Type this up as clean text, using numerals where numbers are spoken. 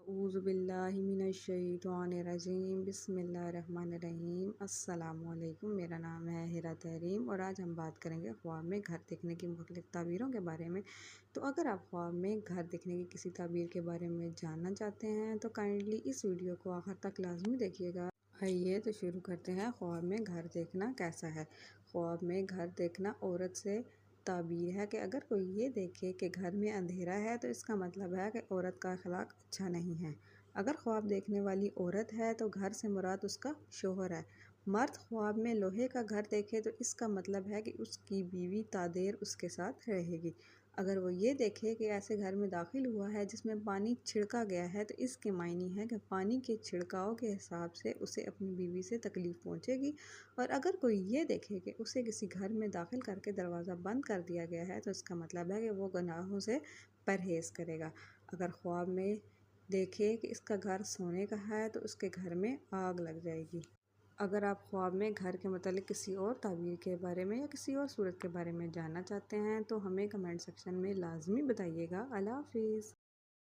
اعوذ باللہ من الشیطان الرجیم بسم اللہ الرحمن الرحیم۔ السلام علیکم، میرا نام ہے ہیرا تحریم اور آج ہم بات کریں گے خواب میں گھر دیکھنے کی مختلف تعبیروں کے بارے میں۔ تو اگر آپ خواب میں گھر دیکھنے کی کسی تعبیر کے بارے میں جاننا چاہتے ہیں تو کائنڈلی اس ویڈیو کو آخر تک لازمی دیکھیے گا۔ آئیے تو شروع کرتے ہیں۔ خواب میں گھر دیکھنا کیسا ہے؟ خواب میں گھر دیکھنا عورت سے تعبیر ہے کہ اگر کوئی یہ دیکھے کہ گھر میں اندھیرا ہے تو اس کا مطلب ہے کہ عورت کا اخلاق اچھا نہیں ہے۔ اگر خواب دیکھنے والی عورت ہے تو گھر سے مراد اس کا شوہر ہے۔ مرد خواب میں لوہے کا گھر دیکھے تو اس کا مطلب ہے کہ اس کی بیوی تا دیر اس کے ساتھ رہے گی۔ اگر وہ یہ دیکھے کہ ایسے گھر میں داخل ہوا ہے جس میں پانی چھڑکا گیا ہے تو اس کے معنی ہے کہ پانی کے چھڑکاؤ کے حساب سے اسے اپنی بیوی سے تکلیف پہنچے گی۔ اور اگر کوئی یہ دیکھے کہ اسے کسی گھر میں داخل کر کے دروازہ بند کر دیا گیا ہے تو اس کا مطلب ہے کہ وہ گناہوں سے پرہیز کرے گا۔ اگر خواب میں دیکھے کہ اس کا گھر سونے کا ہے تو اس کے گھر میں آگ لگ جائے گی۔ اگر آپ خواب میں گھر کے متعلق کسی اور تعبیر کے بارے میں یا کسی اور صورت کے بارے میں جاننا چاہتے ہیں تو ہمیں کمنٹ سیکشن میں لازمی بتائیے گا۔ اللہ حافظ۔